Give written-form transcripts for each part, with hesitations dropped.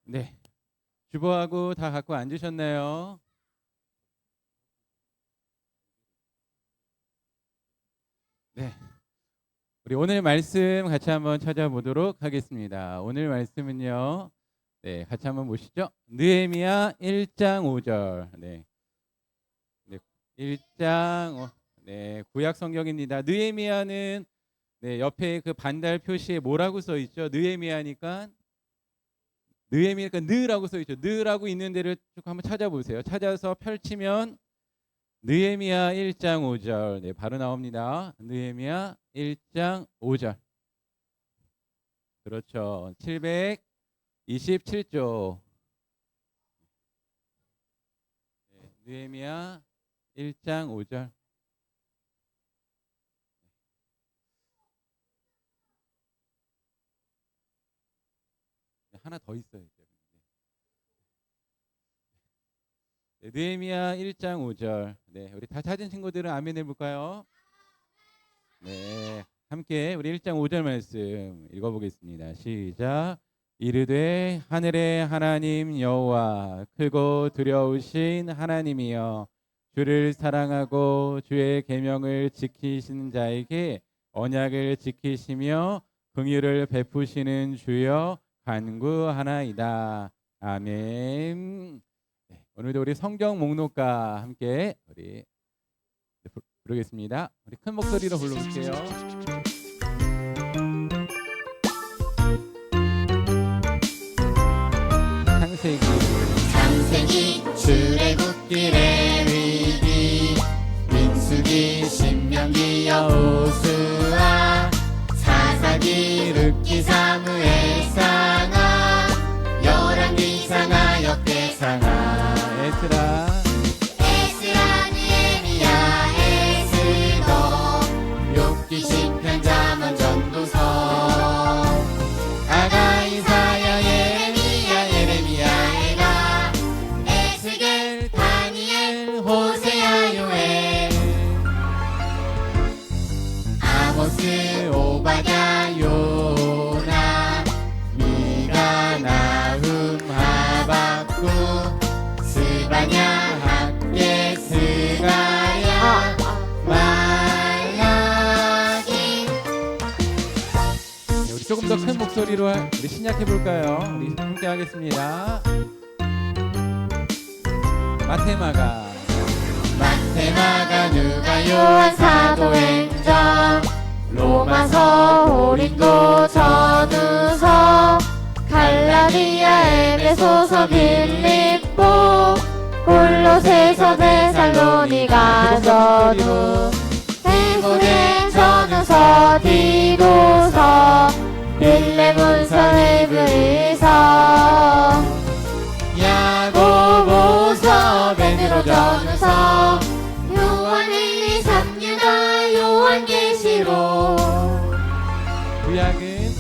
네, 주보하고 다 갖고 앉으셨나요? 네, 우리 오늘 말씀 같이 한번 찾아보도록 하겠습니다. 오늘 말씀은요, 네, 같이 한번 보시죠. 느헤미야 1장 5절. 네, 1장 네, 구약 성경입니다. 느헤미야는 네, 옆에 그 반달 표시에 뭐라고 써 있죠? 느헤미야니까 느라고 써 있죠. 느라고 있는 데를 쭉 한번 찾아보세요. 찾아서 펼치면 느헤미야 1장 5절. 네, 바로 나옵니다. 느헤미야 1장 5절. 그렇죠. 727조. 네, 느헤미야 1장 5절. 하나 더 있어요. 네, 느헤미야 1장 5절. 네, 우리 다 찾은 친구들은 아멘 해볼까요? 네, 함께 우리 1장 5절 말씀 읽어보겠습니다. 시작. 이르되 하늘의 하나님 여호와 크고 두려우신 하나님이여 주를 사랑하고 주의 계명을 지키시는 자에게 언약을 지키시며 긍휼을 베푸시는 주여 간구하나이다. 아멘. 네, 오늘도 우리 성경 목록과 함께 우리 부르겠습니다. 우리 큰 목소리로 불러볼게요. 창세기 출애굽기 레위기 민수기 신명기 여호수아 사사기 룻기 사무엘 상하 열왕기 상하 역대 상하 에스라 느헤미야 에스더 욥기 시편 잠언 전도서 아가 이사야 예레미야 에가 에스겔 다니엘 호세아 요엘 아모스 오바댜 요나 미가 나훔 하박국 스바냐 학계 스가랴 말라기. 네, 우리 조금 더 큰 목소리로 우리 신약해 볼까요? 우리 함께 하겠습니다. 마테마가 누가 요한 사도행전 로마서 고린도 전후서 갈라디아 에베소서 빌립보 골로새서 데살로니가 전후 디모데 전후서 디도서 빌레몬서 헤브리서 야고보서 베드로 전후서 요한 1, 2, 3유다 요한계시록 구약은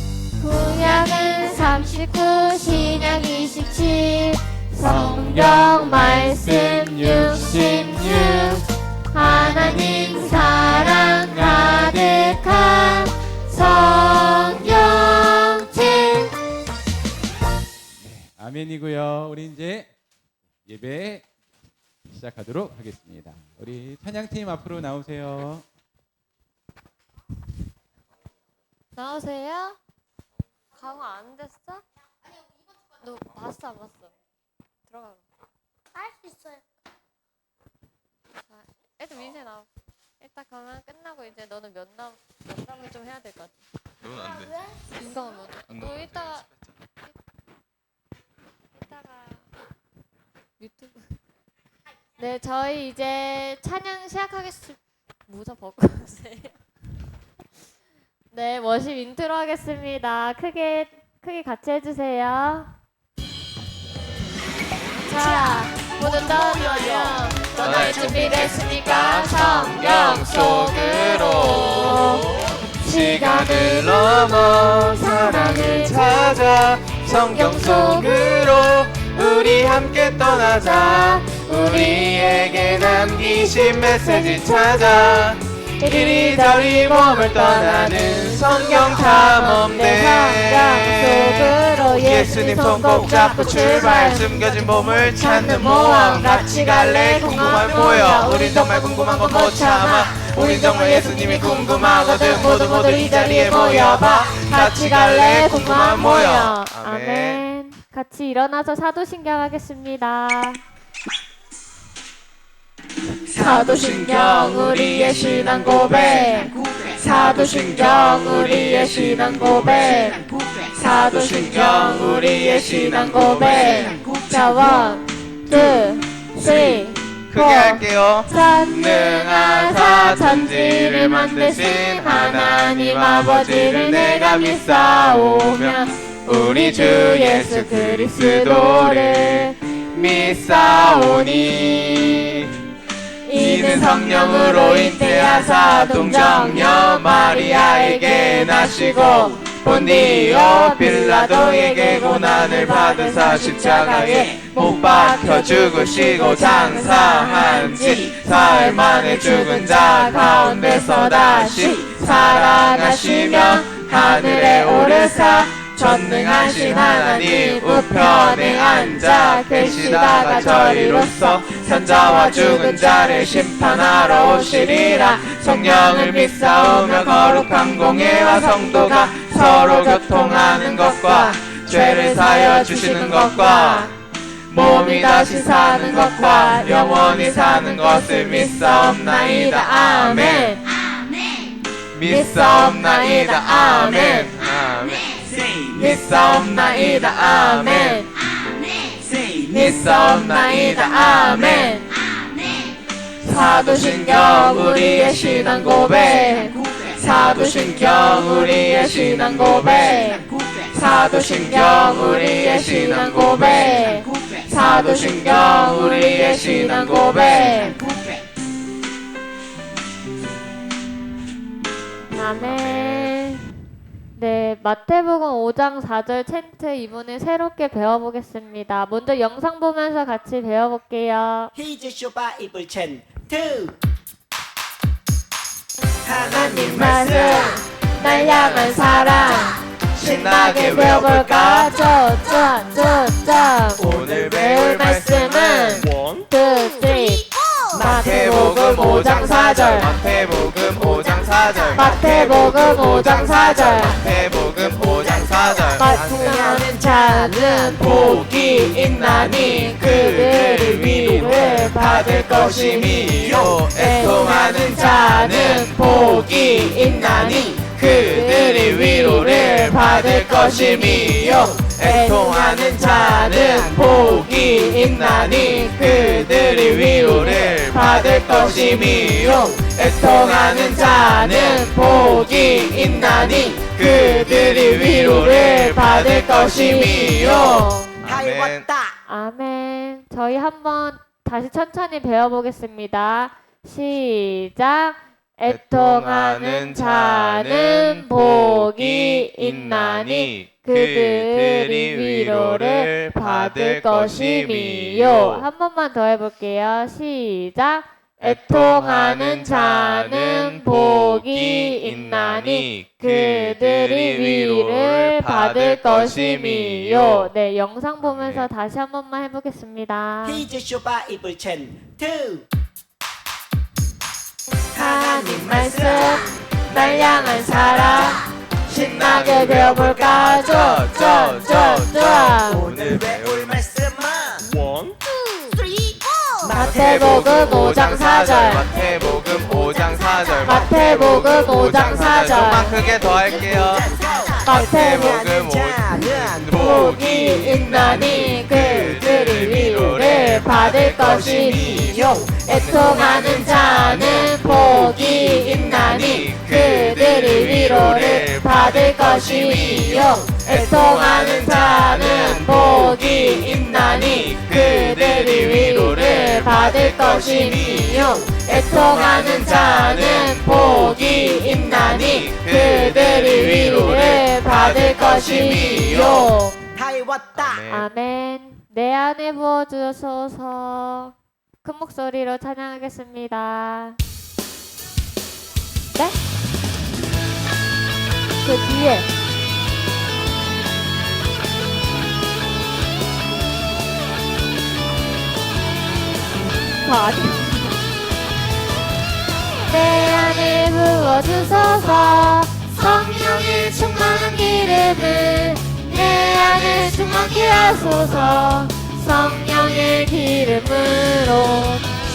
39 신약 27 성경 말씀 66 하나님 사랑 가득한 성경책. 아멘이고요. 우리 이제 예배 시작하도록 하겠습니다. 우리 찬양팀 앞으로 나오세요. 나오세요? 강화 안 됐어? 너 봤어 안 봤어? 들어가. 할 수 있어요. 자, 일단 민세 나와. 일단 강화 끝나고 이제 너는 면담을 좀 해야 될 것 같아. 너는 안 돼. 인강은 뭐? 너 이따가 유튜브. 네, 저희 이제 찬양 시작하겠습니다. 모자 벗고 오세요. 네, 워십 인트로 하겠습니다. 크게 같이 해주세요. 자, 모든 떠나요. 떠날 준비됐습니까? 성경 속으로 시간을 넘어 사랑을 찾아 성경 속으로 우리 함께 떠나자. 우리에게 남기신 메시지 찾아 이리저리 몸을 떠나는 성경 탐험대. 성경 속으로 예수님 손 꼭 잡고 출발 숨겨진 보물 찾는 모험 같이 갈래 궁금한 모여 우린 정말 궁금한 거 못 참아 우린 정말 예수님이 궁금하거든 모두 이 자리에 모여봐 같이 갈래 궁금한 모여 아멘. 아멘. 같이 일어나서 사도신경 하겠습니다. 사도신경 우리의 신앙 고백. 사도신경 우리의 신앙 고백. 사도신경 우리의 신앙 고백. 자, 원, 투, 쓰리, 크게 할게요 전능하사 천지를 만드신 하나님 아버지를 내가 믿사오며 우리 주 예수 그리스도를 믿사오니 이는 성령으로 잉태하사 동정녀 마리아에게 나시고 본디오 빌라도에게 고난을 받으사 십자가에 못 박혀 죽으시고 장사한 지 사흘 만에 죽은 자 가운데서 다시 살아나시며 하늘에 오르사 전능하신 하나님 우편에 앉아 계시다가 저리로서 산자와 죽은 자를 심판하러 오시리라 성령을 믿사오며 거룩한 공예와 성도가 서로 교통하는 것과 죄를 사여 주시는 것과 몸이 다시 사는 것과 영원히 사는 것을 믿사옵나이다 아멘 믿사옵나이다 아멘 믿사옵나이다 아멘 믿사옵나이다 아멘 사도신경 우리의 신앙 고백 사도신경 우리의 신앙 고백 사도신경 우리의 신앙 고백 사도신경 우리의 신앙 고백 아멘. 네, 마태복음 5장 4절 챈트 이번에 새롭게 배워보겠습니다. 먼저 영상 보면서 같이 배워볼게요. 히즈쇼 바이블 챈트 하나님 말씀 날 향한 사랑 신나게 외워볼까 오늘 배울 말씀은 1, 2, 3 마태복음 5장 4절 마태복음 5장 4절 마태복음 5장 4절 마태복음 5장 4절 말씀하는 자는 복이 있나니 그들이 위로를 받을 것이미요 애통하는 자는 복이 있나니 그들이 위로를 받을 것이미요 애통하는 자는 복이 있나니 그들이 위로를 받을 것이미요 애통하는 자는 복이 있나니 그들이 위로를 받을 것이미요 하이 왔다 아멘. 저희 한번 다시 천천히 배워보겠습니다. 시작. 애통하는 자는 복이 있나니 그들이 위로를 받을 것이미요. 한 번만 더 해볼게요. 시작. 애통하는 자는 복이 있나니 그들이 위로를 받을 것이미요. 네, 영상 보면서 다시 한 번만 해보겠습니다. 히즈쇼 바이블 챈트 하나님 말씀 날 향한 사랑 신나게 배워볼까 오늘 배울 말씀은 마태복음 5장 4절 마태복음 5장 4절 마태복음 5장 4절 좀만 크게 더 할게요 마태복음 5장 복이 있나니 그들이 위로를 받을 것이미요 애통하는 자는 복이 있나니 그들이 위로를 받을 것이미요 애통하는 자는 복이 있나니 그들이 위로를 받을 것이미요 애통하는 자는 복이 있나니 그들이 위로를 받을 것이미요 하이 왔다 아멘. 내 안에 부어주소서. 큰 목소리로 찬양하겠습니다. 네? 그 뒤에 저 아직 내 안에 부어주소서 성령의 충만한 기름을 내 안에 충만케 하소서 성령의 기름으로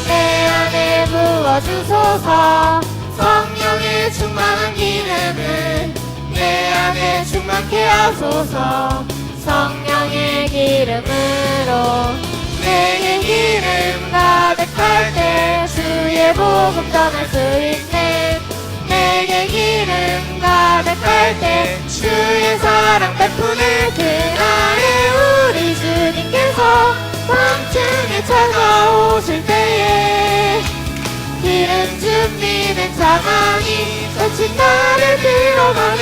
내 안에 부어주소서 성령의 충만한 기름을 내 안에 충만케 하소서 성령의 기름으로 내게 기름 가득할 때 주의 복음 전할 수 있는 내게 기름 가득할 때 주의 사랑 베푸는 그날에 우리 주님께서 밤중에 찾아오실 때에 기름 준비는 자만이 거친 나를 들어가는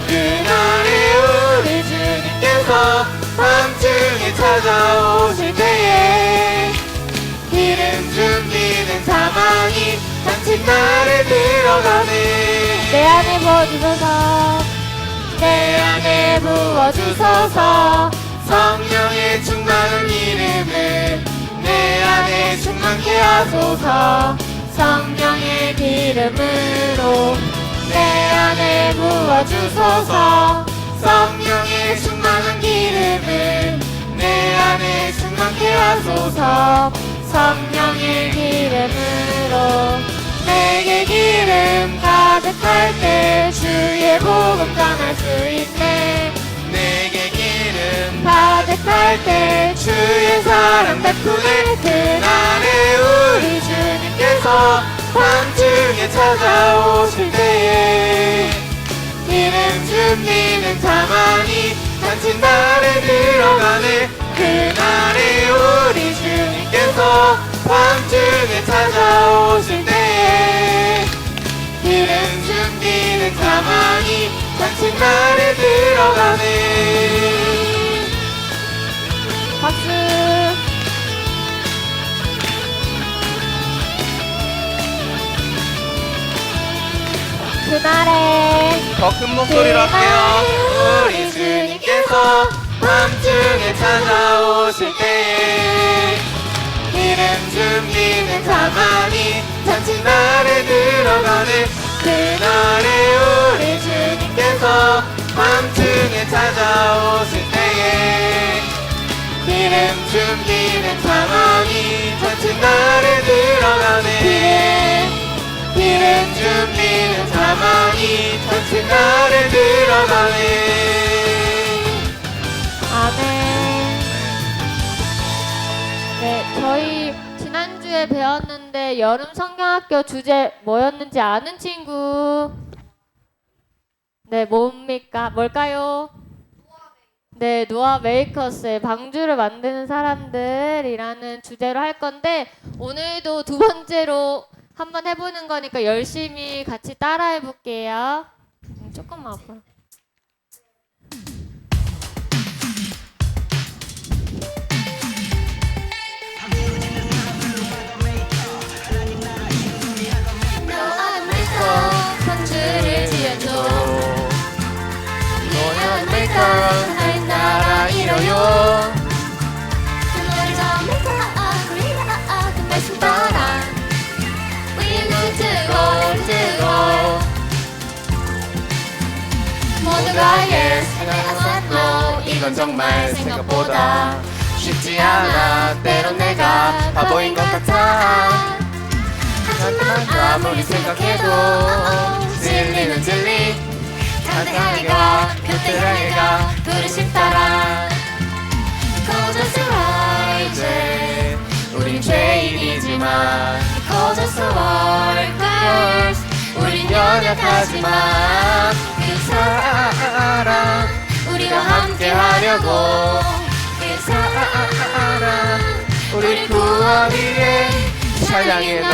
그날에 우리 주님께서 밤중에 찾아오실 때에 기름 준비는 자만이 거친 나를 들어가는 내 안에 부어주소서 내 안에 부어주소서 성령의 충만한 기름을 내 안에 충만케 하소서 성령의 기름으로 내 안에 부어주소서 성령의 충만한 기름을 내 안에 충만케 하소서 성령의 기름으로 내게 기름 가득할 때 주의 복음 전할 수 있네 내게 기름 가득할 때 주의 사랑 베푸는 그날에 우리 주님께서 밤중에 찾아오실 때에 기름 준비는 자만이 단친 나를 들어가는 그날에 우리 주님께서 밤중에 찾아오실 때에 기름 준비는 자만이 단친 나를 들어가는 박수 그날에 더 큰 목소리로 할게요. 우리 주님께서 밤중에 찾아오실 때에 기름 준비는 가만히 잔치 날에 들어가는 그날에 우리 주님께서 밤중에 찾아오실 때에 기름 준비는 가만히 잔치 날에 들어가는 기름 준비는 가만히 잔치 날에 들어가는 아멘. 네, 저희 지난주에 배웠는데 여름 성경학교 주제 뭐였는지 아는 친구? 네, 뭡니까? 뭘까요? 네, 노아 메이커스의 방주를 만드는 사람들이라는 주제로 할 건데 오늘도 두 번째로 한번 해보는 거니까 열심히 같이 따라해 볼게요. 조금만 앞으로. 편지를 지어줘 노현 메이커 하나님 나라 이뤄요 그 노래 좀 그리라 그 말씀 따라 우리는 뜨거 모두가 yes and I said no 이건 정말 생각보다 쉽지 않아 때론 내가 바보인 것 같아 하지만 아무리 생각해도 진리는 진리 당당한 애가 표대한 애가 부르심 따라 거저스와 이제 우린 죄인이지만 거저스와 girls 우린 연약하지만 그 사랑 우리가 함께 하려고 그 사랑 우리 구원 위에 찬양해 너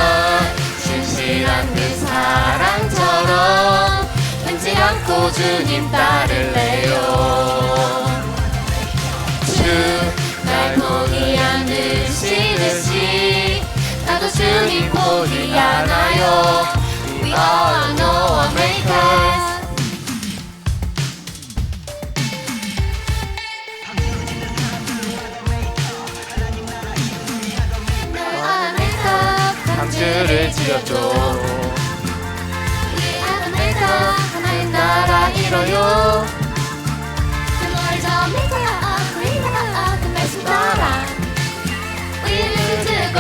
진실한 그 사랑처럼 끊지 않고 주님 따를래요 주 날 포기하듯이 나도 주님 포기 않아요 We all know our makers 널 알아낼까 줄을 지어줘. 위하는 내가 하나님 나라 이뤄요. 그걸 저 믿어요. 우리가 그 말씀 따라 우리를 뜨고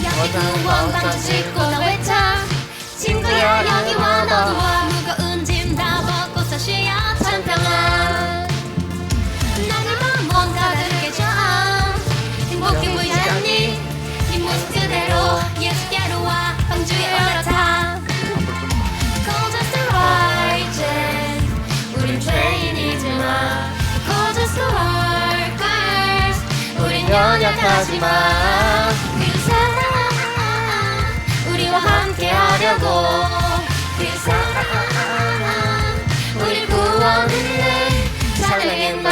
여기 구원방 싣고 나 외쳐 친구야 여기와 너와 무거운 짐 다 벗고서 쉬어 천평안 나를 맘 가득해 줘 행복해 보이지 않니 네 모습 그대로 예수께로 와 방주에 올라타 Call just a righteous 우린 죄인이지만 Call just a workers 우린 연약하지만 그 사랑 우리와 함께 하려고 그 사랑 우리 구원을 찬양해 넌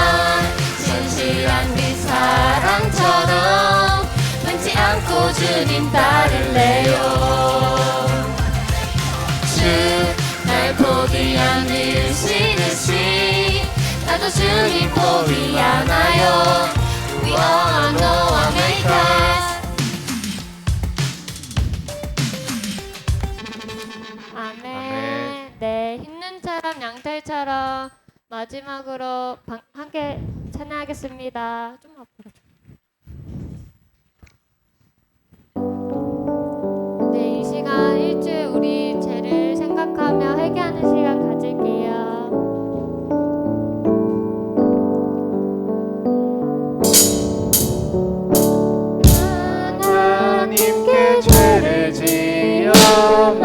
진실한 그 사랑처럼 끊지 않고 주님 따를래요. 주 날 포기한 일시듯이 나도 주님 포기 않아요. We all know our makers. 아멘. 네, 흰눈처럼 양털처럼 마지막으로 함께 찬양하겠습니다. 좀 앞으로. 네, 이 시간 일주일 우리 죄를 생각하며 회개하는 시간 가질게요. 하나님께 죄를 지어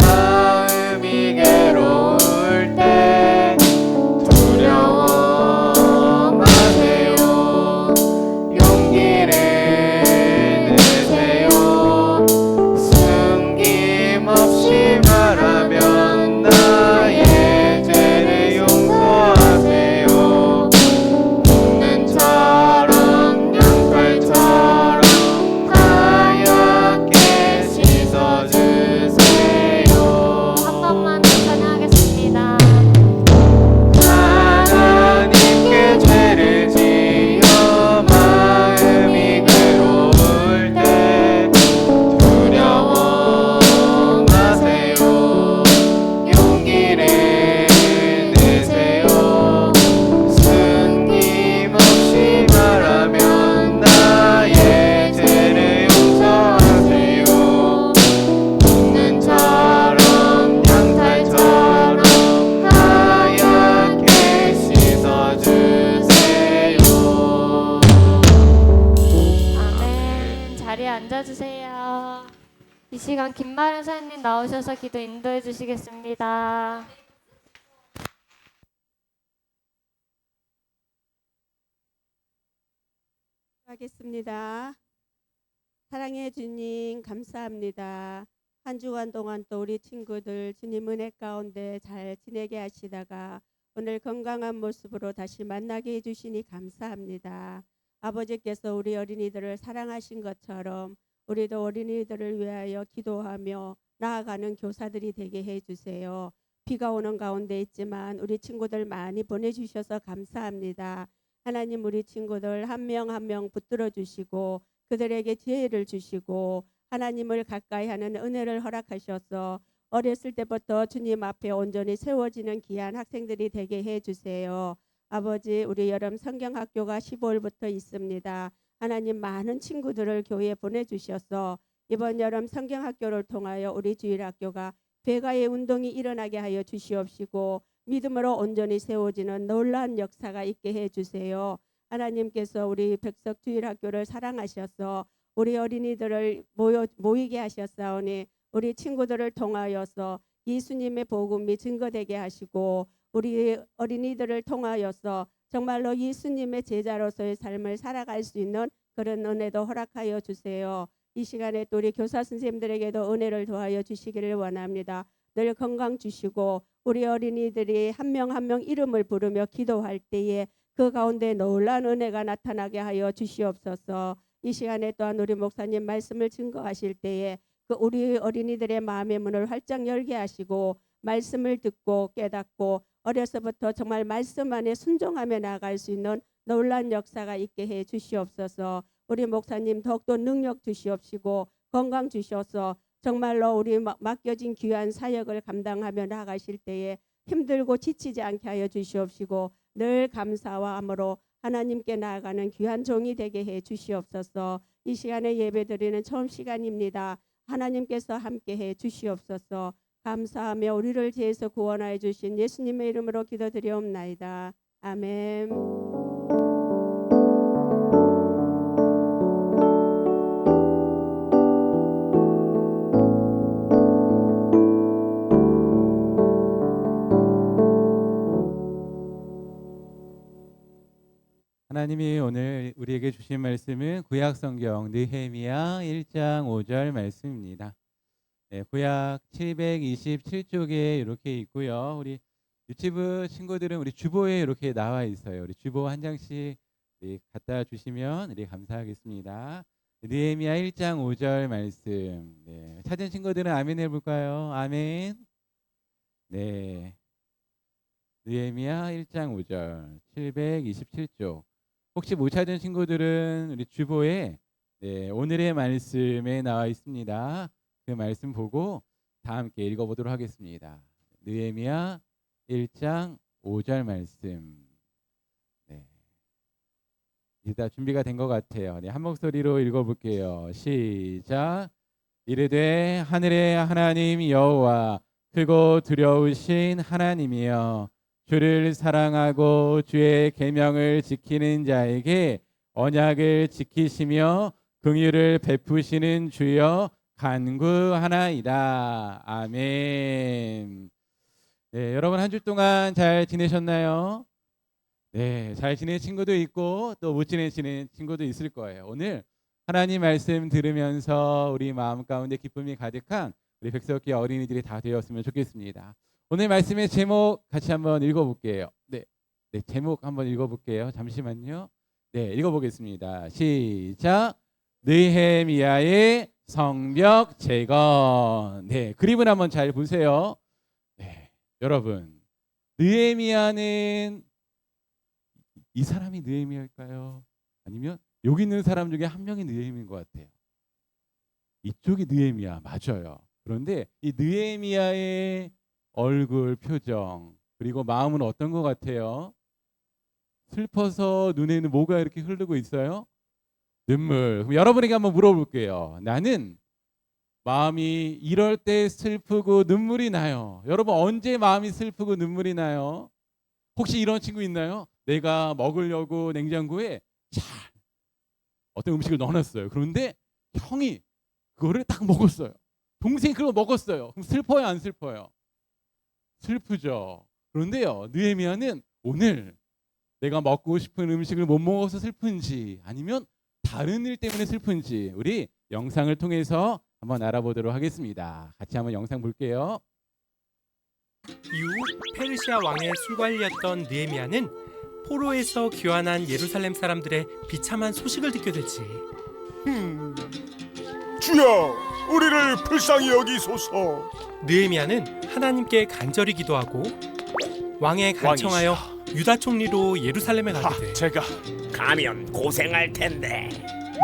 마음이 괴로울 때 두려워 마세요. 용기를 내세요. 숨김없이 말하면 나의 죄를 용서하세요. 눈처럼 양털처럼 하얗게 씻어주세요. 한 번만 더 찬양하겠습니다. 하나님께 죄를 지어 마음이 괴로울 때 두려워 마세요. 용기를 내세요. 숨김없이 말하면 나의 죄를 용서하세요. 눈처럼 양털처럼 하얗게 씻어주세요. 아멘. 자리에 앉아주세요. 이 시간 김마른 사장님 나오셔서 기도 인도해 주시겠습니다. 하겠습니다. 사랑해 주님 감사합니다. 한 주간 동안 또 우리 친구들 주님 은혜 가운데 잘 지내게 하시다가 오늘 건강한 모습으로 다시 만나게 해주시니 감사합니다. 아버지께서 우리 어린이들을 사랑하신 것처럼 우리도 어린이들을 위하여 기도하며 나아가는 교사들이 되게 해주세요. 비가 오는 가운데 있지만 우리 친구들 많이 보내주셔서 감사합니다. 하나님 우리 친구들 한 명 한 명 붙들어 주시고 그들에게 지혜를 주시고 하나님을 가까이 하는 은혜를 허락하셔서 어렸을 때부터 주님 앞에 온전히 세워지는 귀한 학생들이 되게 해주세요. 아버지 우리 여름 성경학교가 15일부터 있습니다. 하나님 많은 친구들을 교회에 보내주셔서 이번 여름 성경학교를 통하여 우리 주일학교가 배가의 운동이 일어나게 하여 주시옵시고 믿음으로 온전히 세워지는 놀라운 역사가 있게 해주세요. 하나님께서 우리 백석주일학교를 사랑하셔서 우리 어린이들을 모이게 하셨사오니 우리 친구들을 통하여서 예수님의 복음이 증거되게 하시고 우리 어린이들을 통하여서 정말로 예수님의 제자로서의 삶을 살아갈 수 있는 그런 은혜도 허락하여 주세요. 이 시간에 또 우리 교사 선생님들에게도 은혜를 더하여 주시기를 원합니다. 늘 건강 주시고 우리 어린이들이 한 명 한 명 이름을 부르며 기도할 때에 그 가운데 놀라운 은혜가 나타나게 하여 주시옵소서. 이 시간에 또한 우리 목사님 말씀을 증거하실 때에 그 우리 어린이들의 마음의 문을 활짝 열게 하시고 말씀을 듣고 깨닫고 어려서부터 정말 말씀 안에 순종하며 나아갈 수 있는 놀라운 역사가 있게 해 주시옵소서. 우리 목사님 더욱더 능력 주시옵시고 건강 주셔서 정말로 우리 맡겨진 귀한 사역을 감당하며 나아가실 때에 힘들고 지치지 않게 하여 주시옵시고 늘 감사와 함으로 하나님께 나아가는 귀한 종이 되게 해 주시옵소서. 이 시간에 예배드리는 처음 시간입니다. 하나님께서 함께해 주시옵소서. 감사하며 우리를 죄에서 구원하여 주신 예수님의 이름으로 기도드리옵나이다. 아멘. 하나님이 오늘 우리에게 주신 말씀은 구약 성경 느헤미야 1장 5절 말씀입니다. 네, 구약 727쪽에 이렇게 있고요. 우리 유튜브 친구들은 우리 주보에 이렇게 나와 있어요. 우리 주보 한 장씩 갖다 주시면 우리 감사하겠습니다. 느헤미야 1장 5절 말씀. 네, 찾은 친구들은 아멘 해볼까요? 아멘. 네. 느헤미야 1장 5절 727쪽. 혹시 못 찾은 친구들은 우리 주보에 오늘의 말씀에 나와 있습니다. 그 말씀 보고 다 함께 읽어보도록 하겠습니다. 느헤미야 1장 5절 말씀. 네. 이제 다 준비가 된 것 같아요. 네, 한 목소리로 읽어볼게요. 시작. 이르되 하늘의 하나님 여호와 크고 두려우신 하나님이여 주를 사랑하고 주의 계명을 지키는 자에게 언약을 지키시며 긍휼을 베푸시는 주여 간구하나이다. 아멘. 네, 여러분 한 주 동안 잘 지내셨나요? 네, 잘 지낸 친구도 있고 또 못 지내시는 친구도 있을 거예요. 오늘 하나님 말씀 들으면서 우리 마음 가운데 기쁨이 가득한 우리 백석기 어린이들이 다 되었으면 좋겠습니다. 오늘 말씀의 제목 같이 한번 읽어볼게요. 네, 제목 한번 읽어볼게요. 잠시만요. 네, 읽어보겠습니다. 시작. 느헤미야의 성벽 재건. 네, 그림을 한번 잘 보세요. 네, 여러분, 느헤미야는 이 사람이 느헤미야일까요? 아니면 여기 있는 사람 중에 한 명이 느헤미야인 것 같아요. 이쪽이 느헤미야 맞아요. 그런데 이 느헤미야의 얼굴 표정 그리고 마음은 어떤 것 같아요? 슬퍼서 눈에는 뭐가 이렇게 흐르고 있어요? 눈물. 그럼 여러분에게 한번 물어볼게요. 나는 마음이 이럴 때 슬프고 눈물이 나요. 여러분 언제 마음이 슬프고 눈물이 나요? 혹시 이런 친구 있나요? 내가 먹으려고 냉장고에 잘 어떤 음식을 넣어놨어요. 그런데 형이 그거를 딱 먹었어요. 동생이 그걸 먹었어요. 그럼 슬퍼요 안 슬퍼요? 슬프죠. 그런데요, 느헤미야는 오늘 내가 먹고 싶은 음식을 못 먹어서 슬픈지 아니면 다른 일 때문에 슬픈지 우리 영상을 통해서 한번 알아보도록 하겠습니다. 같이 한번 영상 볼게요. 이후 페르시아 왕의 술관리였던 느헤미야는 포로에서 귀환한 예루살렘 사람들의 비참한 소식을 듣게 되지. 주여, 우리를 불쌍히 여기소서. 느헤미야는 하나님께 간절히 기도하고 왕에 간청하여 유다 총리로 예루살렘에 가게 돼. 제가 가면 고생할 텐데.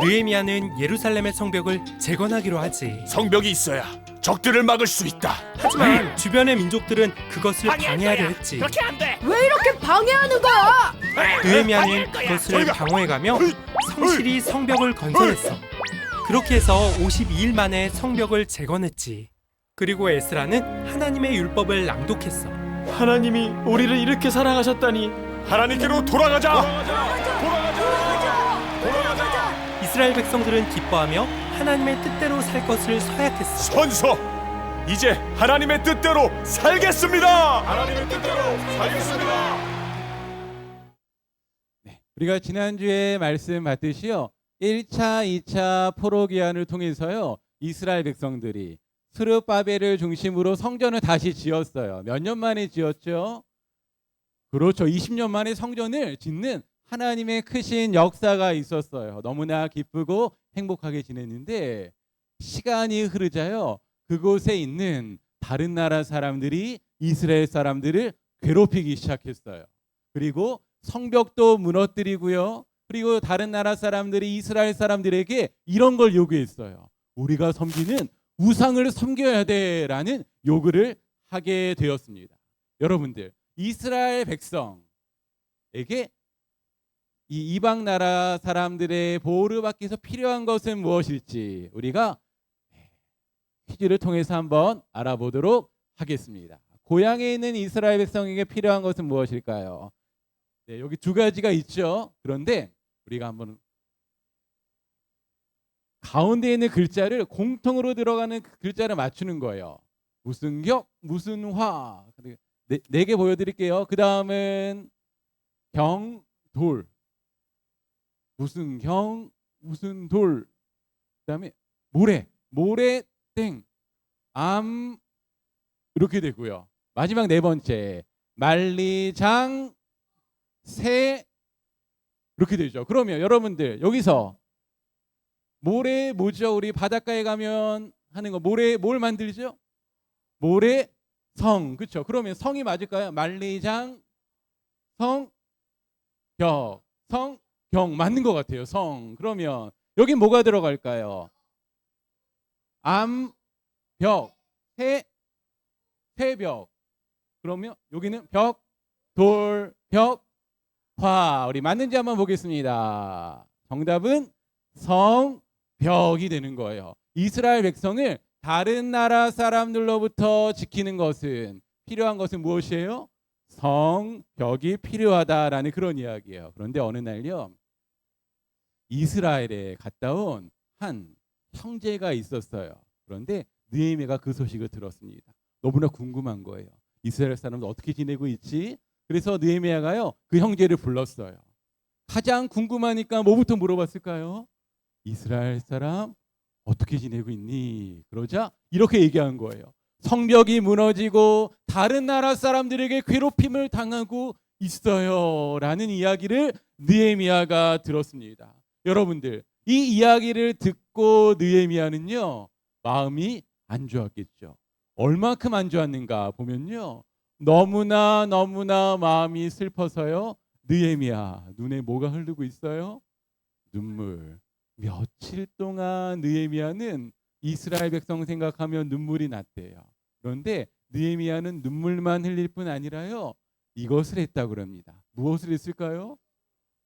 느헤미야는 예루살렘의 성벽을 재건하기로 하지. 성벽이 있어야 적들을 막을 수 있다. 하지만 주변의 민족들은 그것을 방해하려 했지. 그렇게 안 돼. 왜 이렇게 방해하는 거야? 느헤미야는 그것을 방어해가며 성실히 성벽을 건설했어. 그렇게 해서 52일 만에 성벽을 재건했지. 그리고 에스라는 하나님의 율법을 낭독했어. 하나님이 우리를 이렇게 사랑하셨다니 하나님께로 돌아가자. 이스라엘 백성들은 기뻐하며 하나님의 뜻대로 살 것을 서약했어. 선서, 이제 하나님의 뜻대로 살겠습니다. 하나님의 뜻대로 살겠습니다. 네, 우리가 지난주에 말씀 봤듯이요. 1차, 2차 포로 기한을 통해서요. 이스라엘 백성들이 스룹바벨을 중심으로 성전을 다시 지었어요. 몇 년 만에 지었죠? 그렇죠. 20년 만에 성전을 짓는 하나님의 크신 역사가 있었어요. 너무나 기쁘고 행복하게 지냈는데 시간이 흐르자요. 그곳에 있는 다른 나라 사람들이 이스라엘 사람들을 괴롭히기 시작했어요. 그리고 성벽도 무너뜨리고요. 그리고 다른 나라 사람들이 이스라엘 사람들에게 이런 걸 요구했어요. 우리가 섬기는 우상을 섬겨야 돼라는 요구를 하게 되었습니다. 여러분들, 이스라엘 백성에게 이 이방 나라 사람들의 보호를 받기 위해서 필요한 것은 무엇일지 우리가 퀴즈를 통해서 한번 알아보도록 하겠습니다. 고향에 있는 이스라엘 백성에게 필요한 것은 무엇일까요? 네, 여기 두 가지가 있죠. 그런데 우리가 한번 가운데 있는 글자를 공통으로 들어가는 그 글자를 맞추는 거예요. 무슨 격, 무슨 화. 네 개 보여드릴게요. 그 다음은 경, 돌. 무슨 경, 무슨 돌. 그 다음에 모래, 모래, 땡, 암. 이렇게 되고요. 마지막 네 번째 만리장, 새. 이렇게 되죠. 그러면 여러분들 여기서 모래 뭐죠? 우리 바닷가에 가면 하는 거 모래 뭘 만들죠? 모래 성. 그렇죠? 그러면 성이 맞을까요? 만리장, 성, 격, 성, 경 맞는 것 같아요. 성. 그러면 여기 뭐가 들어갈까요? 암, 벽, 새벽. 그러면 여기는 벽, 돌, 벽, 화. 우리 맞는지 한번 보겠습니다. 정답은 성, 벽이 되는 거예요. 이스라엘 백성을 다른 나라 사람들로부터 지키는 것은 필요한 것은 무엇이에요? 성, 벽이 필요하다라는 그런 이야기예요. 그런데 어느 날요, 이스라엘에 갔다 온 한 형제가 있었어요. 그런데 느헤미야가 그 소식을 들었습니다. 너무나 궁금한 거예요. 이스라엘 사람들 어떻게 지내고 있지? 그래서 느헤미야가요, 그 형제를 불렀어요. 가장 궁금하니까 뭐부터 물어봤을까요? 이스라엘 사람 어떻게 지내고 있니? 그러자 이렇게 얘기한 거예요. 성벽이 무너지고 다른 나라 사람들에게 괴롭힘을 당하고 있어요 라는 이야기를 느헤미야가 들었습니다. 여러분들, 이 이야기를 듣고 느헤미야는요, 마음이 안 좋았겠죠. 얼마큼 안 좋았는가 보면요, 너무나 마음이 슬퍼서요, 느헤미야 눈에 뭐가 흐르고 있어요? 눈물. 며칠 동안 느헤미야는 이스라엘 백성 생각하면 눈물이 났대요. 그런데 느헤미야는 눈물만 흘릴 뿐 아니라요, 이것을 했다고 합니다. 무엇을 했을까요?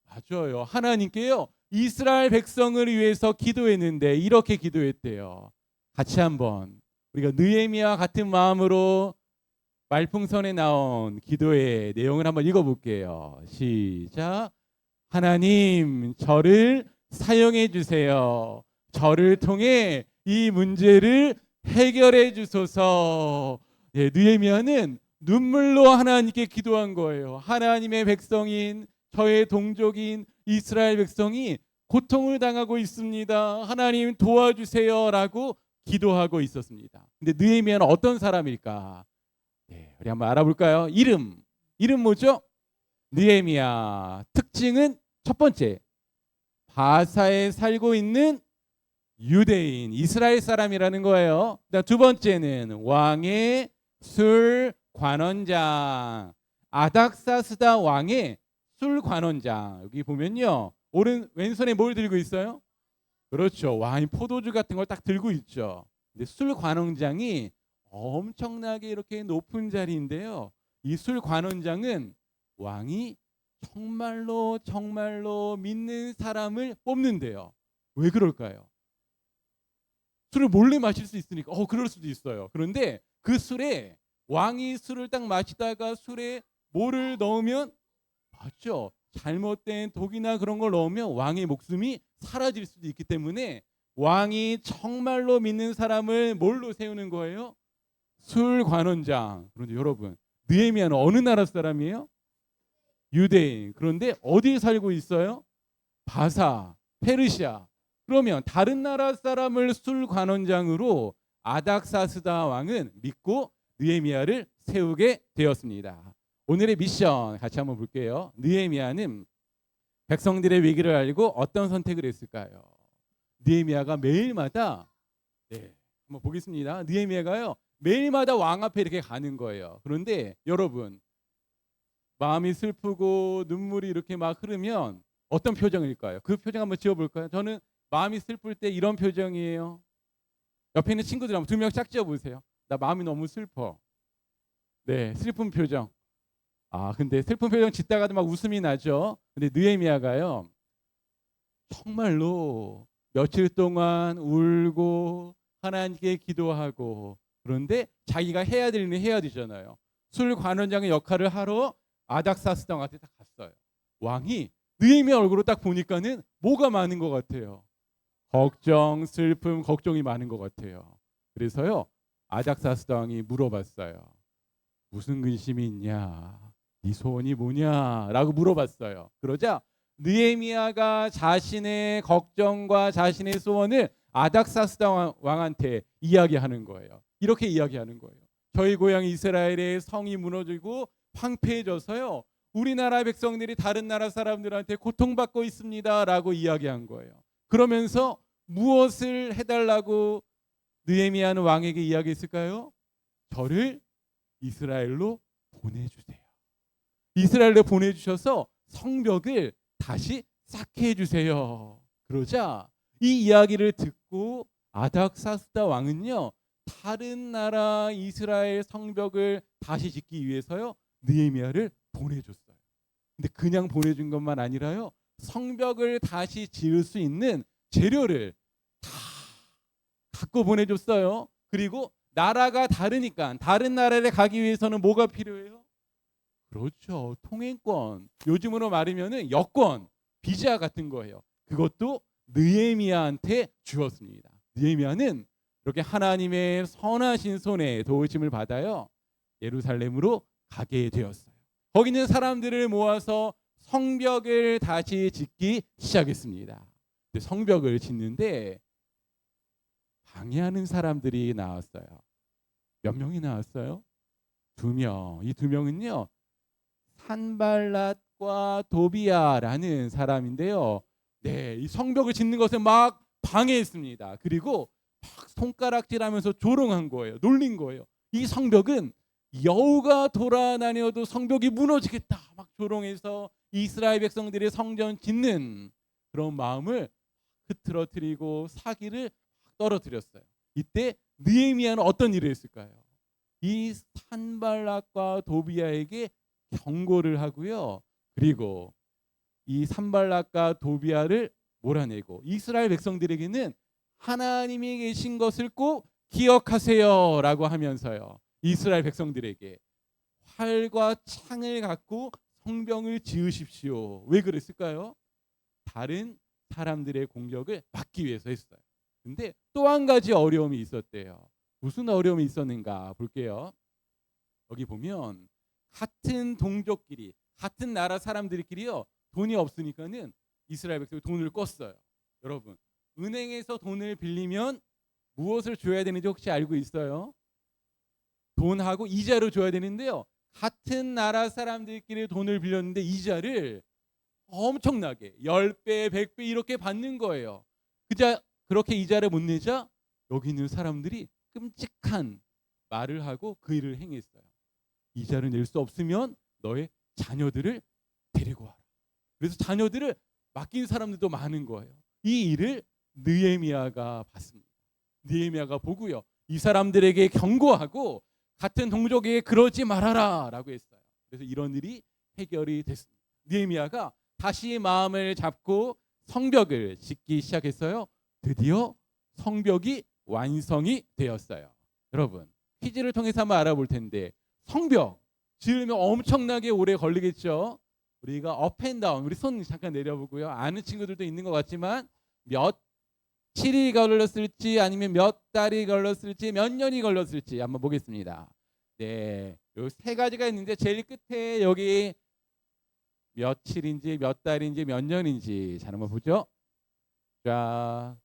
맞아요. 하나님께요, 이스라엘 백성을 위해서 기도했는데 이렇게 기도했대요. 같이 한번 우리가 느헤미야 같은 마음으로 말풍선에 나온 기도의 내용을 한번 읽어볼게요. 시작. 하나님, 저를 사용해 주세요. 저를 통해 이 문제를 해결해 주소서. 네, 느헤미야는 눈물로 하나님께 기도한 거예요. 하나님의 백성인 저의 동족인 이스라엘 백성이 고통을 당하고 있습니다. 하나님 도와주세요라고 기도하고 있었습니다. 근데 느헤미야는 어떤 사람일까? 네, 우리 한번 알아볼까요? 이름 뭐죠? 느헤미야. 특징은 첫 번째, 바사에 살고 있는 유대인, 이스라엘 사람이라는 거예요. 두 번째는 왕의 술 관원장, 아닥사스다 왕의 술 관원장. 여기 보면요, 왼손에 뭘 들고 있어요? 그렇죠, 와인, 포도주 같은 걸 딱 들고 있죠. 근데 술 관원장이 엄청나게 이렇게 높은 자리인데요, 이 술 관원장은 왕이 정말로 믿는 사람을 뽑는데요. 왜 그럴까요? 술을 몰래 마실 수 있으니까. 그럴 수도 있어요. 그런데 그 술에, 왕이 술을 딱 마시다가 술에 뭐를 넣으면, 맞죠, 잘못된 독이나 그런 걸 넣으면 왕의 목숨이 사라질 수도 있기 때문에 왕이 정말로 믿는 사람을 뭘로 세우는 거예요? 술 관원장. 그런데 여러분, 느헤미야는 어느 나라 사람이에요? 유대인. 그런데 어디에 살고 있어요? 바사, 페르시아. 그러면 다른 나라 사람을 술 관원장으로 아닥사스다 왕은 믿고 느헤미야를 세우게 되었습니다. 오늘의 미션 같이 한번 볼게요. 느헤미야는 백성들의 위기를 알고 어떤 선택을 했을까요? 느헤미야가 매일마다, 한번 보겠습니다. 느헤미야가요, 매일마다 왕 앞에 이렇게 가는 거예요. 그런데 여러분, 마음이 슬프고 눈물이 이렇게 막 흐르면 어떤 표정일까요? 그 표정 한번 지어볼까요? 저는 마음이 슬플 때 이런 표정이에요. 옆에 있는 친구들 한번 2명 짝 지어보세요. 나 마음이 너무 슬퍼. 네, 슬픈 표정. 근데 슬픈 표정 짓다가도 막 웃음이 나죠. 근데 느헤미야가요, 정말로 며칠 동안 울고 하나님께 기도하고, 그런데 자기가 해야 될 일은 해야 되잖아요. 술 관원장의 역할을 하러 아닥사스 왕한테 딱 갔어요. 왕이 느헤미야 얼굴을 딱 보니까는 뭐가 많은 것 같아요. 걱정, 슬픔, 걱정이 많은 것 같아요. 그래서요, 아닥사스 왕이 물어봤어요. 무슨 근심이 있냐? 네 소원이 뭐냐라고 물어봤어요. 그러자 느헤미야가 자신의 걱정과 자신의 소원을 아닥사스 왕한테 이야기하는 거예요. 이렇게 이야기하는 거예요. 저희 고향 이스라엘의 성이 무너지고 황폐해져서요, 우리나라 백성들이 다른 나라 사람들한테 고통받고 있습니다라고 이야기한 거예요. 그러면서 무엇을 해달라고 느헤미야는 왕에게 이야기했을까요? 저를 이스라엘로 보내주세요. 이스라엘로 보내주셔서 성벽을 다시 쌓게 해주세요. 그러자 이 이야기를 듣고 아닥사스 왕은요, 다른 나라 이스라엘 성벽을 다시 짓기 위해서요, 느헤미야를 보내줬어요. 근데 그냥 보내준 것만 아니라요, 성벽을 다시 지을 수 있는 재료를 다 갖고 보내줬어요. 그리고 나라가 다르니까 다른 나라에 가기 위해서는 뭐가 필요해요? 그렇죠, 통행권. 요즘으로 말하면은 여권, 비자 같은 거예요. 그것도 느헤미야한테 주었습니다. 느헤미야는 이렇게 하나님의 선하신 손에 도우심을 받아요, 예루살렘으로 가게 되었어요. 거기 있는 사람들을 모아서 성벽을 다시 짓기 시작했습니다. 근데 성벽을 짓는데 방해하는 사람들이 나왔어요. 몇 명이 나왔어요? 2명. 이 2명은요, 산발랏과 도비야라는 사람인데요. 네, 이 성벽을 짓는 것을 막 방해했습니다. 그리고 막 손가락질하면서 조롱한 거예요. 놀린 거예요. 이 성벽은 여우가 돌아다녀도 성벽이 무너지겠다, 막 조롱해서 이스라엘 백성들의 성전 짓는 그런 마음을 흐트러뜨리고 사기를 떨어뜨렸어요. 이때 느헤미야는 어떤 일을 했을까요? 이 산발랏과 도비야에게 경고를 하고요, 그리고 이 산발랏과 도비야를 몰아내고 이스라엘 백성들에게는 하나님이 계신 것을 꼭 기억하세요라고 하면서요, 이스라엘 백성들에게 활과 창을 갖고 성벽을 지으십시오. 왜 그랬을까요? 다른 사람들의 공격을 막기 위해서 했어요. 근데 또 한 가지 어려움이 있었대요. 무슨 어려움이 있었는가 볼게요. 여기 보면 같은 동족끼리, 같은 나라 사람들끼리요, 돈이 없으니까는 이스라엘 백성이 돈을 껐어요. 여러분, 은행에서 돈을 빌리면 무엇을 줘야 되는지 혹시 알고 있어요? 돈하고 이자를 줘야 되는데요, 같은 나라 사람들끼리 돈을 빌렸는데 이자를 엄청나게 10배, 100배 이렇게 받는 거예요. 그렇게 이자를 못 내자 여기 있는 사람들이 끔찍한 말을 하고 그 일을 행했어요. 이자를 낼 수 없으면 너의 자녀들을 데리고 와라. 그래서 자녀들을 맡긴 사람들도 많은 거예요. 이 일을 느헤미야가 봤습니다. 느헤미야가 보고요, 이 사람들에게 경고하고 같은 동족에게 그러지 말아라 라고 했어요. 그래서 이런 일이 해결이 됐습니다. 느헤미야가 다시 마음을 잡고 성벽을 짓기 시작했어요. 드디어 성벽이 완성이 되었어요. 여러분, 퀴즈를 통해서 한번 알아볼 텐데, 성벽 지으면 엄청나게 오래 걸리겠죠. 우리가 업앤다운, 우리 손 잠깐 내려보고요, 아는 친구들도 있는 것 같지만 며칠이 걸렸을지 아니면 몇 달이 걸렸을지 몇 년이 걸렸을지 한번 보겠습니다. 네, 요 3가지가 있는데 제일 끝에 여기 며칠인지 몇 달인지 몇 년인지 잘 한번 보죠. 자,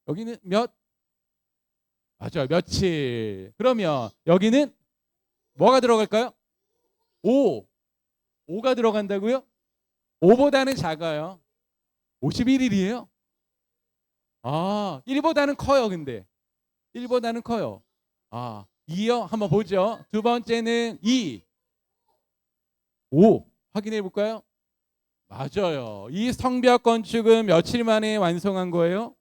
여기는 맞아요, 며칠. 그러면 여기는 뭐가 들어갈까요? 5가 들어간다고요? 5보다는 작아요. 51일이에요. 1보다는 커요. 근데 1보다는 커요. 2요? 한번 보죠. 두 번째는 2, 5. 확인해 볼까요? 맞아요. 이 성벽 건축은 며칠 만에 완성한 거예요?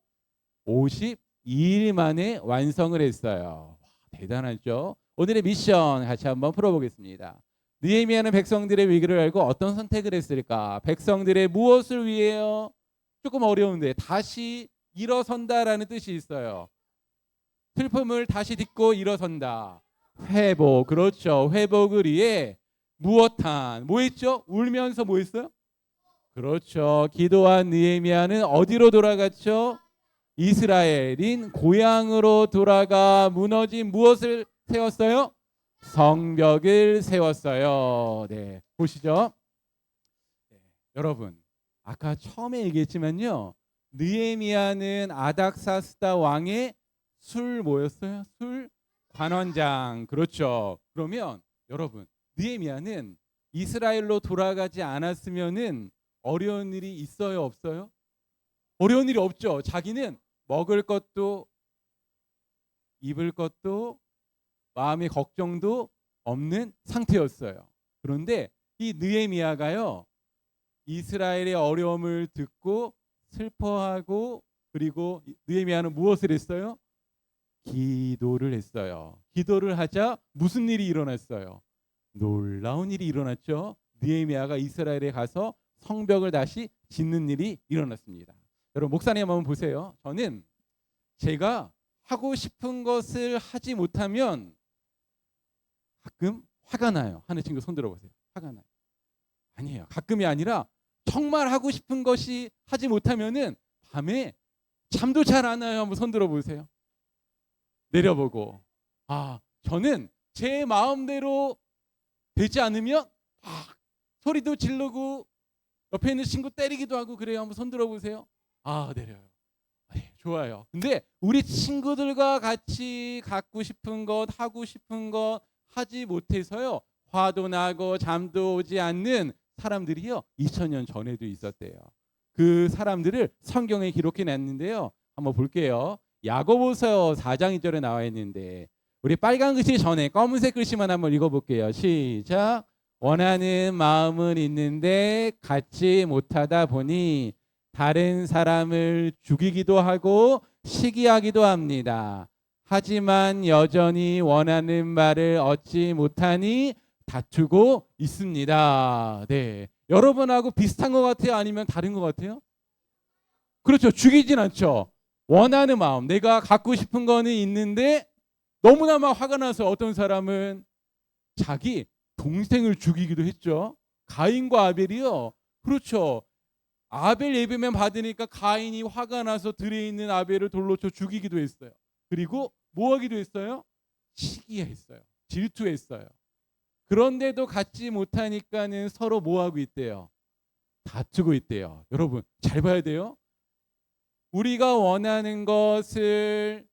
52일 만에 완성을 했어요. 와, 대단하죠? 오늘의 미션 같이 한번 풀어보겠습니다. 느헤미야는 백성들의 위기를 알고 어떤 선택을 했을까? 백성들의 무엇을 위해요? 조금 어려운데 다시 일어선다라는 뜻이 있어요. 슬픔을 다시 딛고 일어선다. 회복, 그렇죠. 회복을 위해 무엇한, 뭐 했죠? 울면서 뭐 했어요? 그렇죠. 기도한 느헤미야는 어디로 돌아갔죠? 이스라엘인 고향으로 돌아가 무너진 무엇을 세웠어요? 성벽을 세웠어요. 네, 보시죠. 네, 여러분, 아까 처음에 얘기했지만요, 느헤미야는 아닥사스다 왕의 술 뭐였어요? 술 관원장. 그렇죠. 그러면 여러분, 느헤미야는 이스라엘로 돌아가지 않았으면은 어려운 일이 있어요, 없어요? 어려운 일이 없죠. 자기는 먹을 것도 입을 것도 마음의 걱정도 없는 상태였어요. 그런데 이 느헤미야가요, 이스라엘의 어려움을 듣고 슬퍼하고, 그리고 느헤미야는 무엇을 했어요? 기도를 했어요. 기도를 하자 무슨 일이 일어났어요? 놀라운 일이 일어났죠. 느헤미야가 이스라엘에 가서 성벽을 다시 짓는 일이 일어났습니다. 여러분, 목사님 한번 보세요. 저는 제가 하고 싶은 것을 하지 못하면 가끔 화가 나요. 하는 친구 손 들어보세요. 화가 나요. 아니에요. 가끔이 아니라 정말 하고 싶은 것이 하지 못하면은 밤에 잠도 잘 안 와요. 한번 손 들어보세요. 내려보고, 저는 제 마음대로 되지 않으면 소리도 지르고 옆에 있는 친구 때리기도 하고 그래요. 한번 손 들어보세요. 내려요. 좋아요. 근데 우리 친구들과 같이 갖고 싶은 것, 하고 싶은 것 하지 못해서요, 화도 나고 잠도 오지 않는 사람들이요, 2000년 전에도 있었대요. 그 사람들을 성경에 기록해 놨는데요, 한번 볼게요. 야고보서 4장 2절에 나와 있는데, 우리 빨간 글씨 전에 검은색 글씨만 한번 읽어볼게요. 시작. 원하는 마음은 있는데 갖지 못하다 보니 다른 사람을 죽이기도 하고 시기하기도 합니다. 하지만 여전히 원하는 바를 얻지 못하니 다투고 있습니다. 네, 여러분하고 비슷한 것 같아요? 아니면 다른 것 같아요? 그렇죠. 죽이진 않죠. 원하는 마음, 내가 갖고 싶은 거는 있는데 너무나 막 화가 나서 어떤 사람은 자기 동생을 죽이기도 했죠. 가인과 아벨이요. 그렇죠. 아벨 예배만 받으니까 가인이 화가 나서 들에 있는 아벨을 돌로 쳐 죽이기도 했어요. 그리고 뭐 하기도 했어요? 시기했어요. 질투했어요. 그런데도 갖지 못하니까는 서로 뭐 하고 있대요? 다투고 있대요. 여러분, 잘 봐야 돼요. 우리가 원하는 것을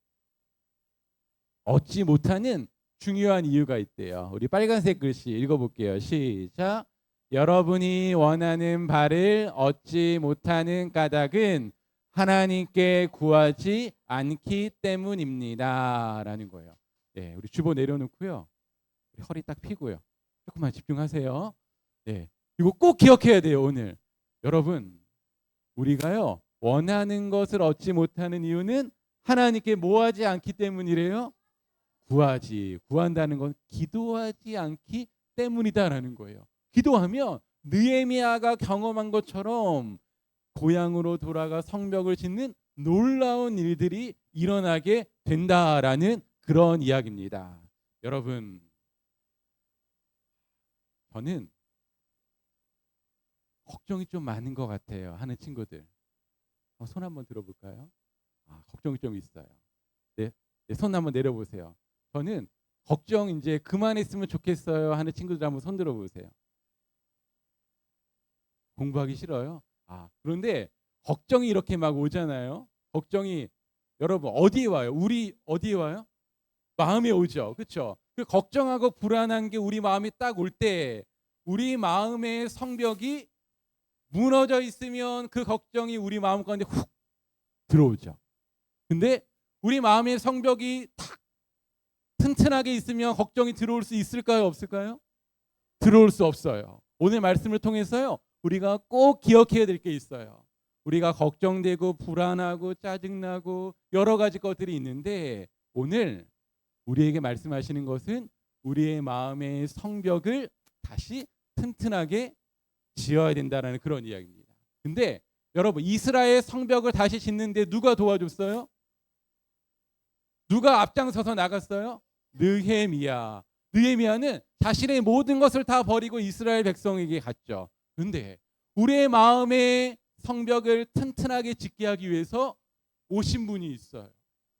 얻지 못하는 중요한 이유가 있대요. 우리 빨간색 글씨 읽어볼게요. 시작. 여러분이 원하는 바를 얻지 못하는 까닭은 하나님께 구하지 않기 때문입니다. 라는 거예요. 네, 우리 주보 내려놓고요. 우리 허리 딱 펴고요. 조금만 집중하세요. 네, 이거 꼭 기억해야 돼요. 오늘 여러분, 우리가요, 원하는 것을 얻지 못하는 이유는 하나님께 뭐하지 않기 때문이래요. 구한다는 건 기도하지 않기 때문이다라는 거예요. 기도하면 느헤미야가 경험한 것처럼 고향으로 돌아가 성벽을 짓는 놀라운 일들이 일어나게 된다라는 그런 이야기입니다. 여러분, 저는 걱정이 좀 많은 것 같아요. 하는 친구들 손 한번 들어볼까요? 걱정이 좀 있어요. 네, 손 한번 내려보세요. 저는 걱정 이제 그만했으면 좋겠어요 하는 친구들 한번 손 들어보세요. 공부하기 싫어요? 그런데 걱정이 이렇게 막 오잖아요. 걱정이 여러분 어디에 와요? 우리 어디에 와요? 마음에 오죠. 그렇죠? 그 걱정하고 불안한 게 우리 마음에 딱 올 때 우리 마음의 성벽이 무너져 있으면 그 걱정이 우리 마음 가운데 훅 들어오죠. 근데 우리 마음의 성벽이 탁 튼튼하게 있으면 걱정이 들어올 수 있을까요? 없을까요? 들어올 수 없어요. 오늘 말씀을 통해서요, 우리가 꼭 기억해야 될 게 있어요. 우리가 걱정되고 불안하고 짜증나고 여러 가지 것들이 있는데, 오늘 우리에게 말씀하시는 것은 우리의 마음의 성벽을 다시 튼튼하게 지어야 된다는 그런 이야기입니다. 근데 여러분, 이스라엘 성벽을 다시 짓는데 누가 도와줬어요? 누가 앞장서서 나갔어요? 느헤미야. 느헤미야는 자신의 모든 것을 다 버리고 이스라엘 백성에게 갔죠. 그런데 우리의 마음의 성벽을 튼튼하게 짓게 하기 위해서 오신 분이 있어요.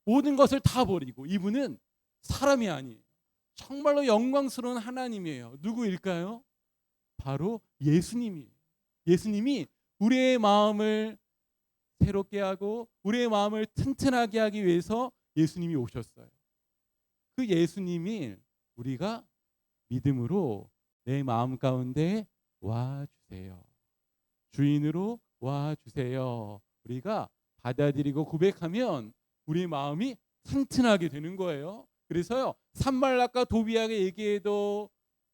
모든 것을 다 버리고, 이분은 사람이 아니에요. 정말로 영광스러운 하나님이에요. 누구일까요? 바로 예수님이에요. 예수님이 우리의 마음을 새롭게 하고 우리의 마음을 튼튼하게 하기 위해서 예수님이 오셨어요. 그 예수님이 우리가 믿음으로 내 마음 가운데 와주세요. 주인으로 와주세요. 우리가 받아들이고 고백하면 우리 마음이 튼튼하게 되는 거예요. 그래서요, 산발락과 도비에게 얘기해도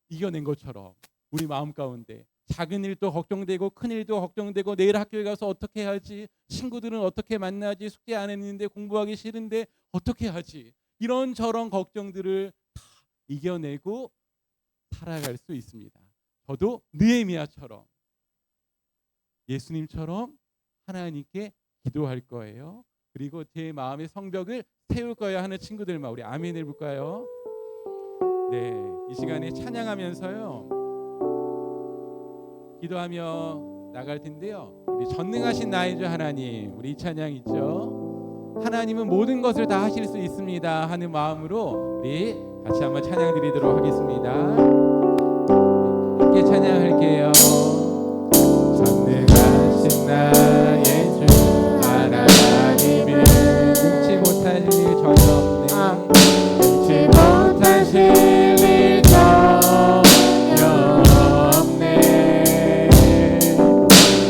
이겨낸 것처럼 우리 마음 가운데 작은 일도 걱정되고 큰 일도 걱정되고, 내일 학교에 가서 어떻게 하지, 친구들은 어떻게 만나지, 숙제 안 했는데 공부하기 싫은데 어떻게 하지, 이런저런 걱정들을 다 이겨내고 살아갈 수 있습니다. 저도 느헤미야처럼 예수님처럼 하나님께 기도할 거예요. 그리고 제 마음의 성벽을 세울 거야 하는 친구들만 우리 아멘 해볼까요? 네, 이 시간에 찬양하면서요 기도하며 나갈 텐데요, 우리 전능하신 나의 주 하나님, 우리 이 찬양 있죠? 하나님은 모든 것을 다 하실 수 있습니다 하는 마음으로 우리 같이 한번 찬양 드리도록 하겠습니다. 함께 찬양할게요. 전능하신 나의 주 하나님은 능치 못하실 일 전혀 없네. 능치 못하실 일 전혀 없네.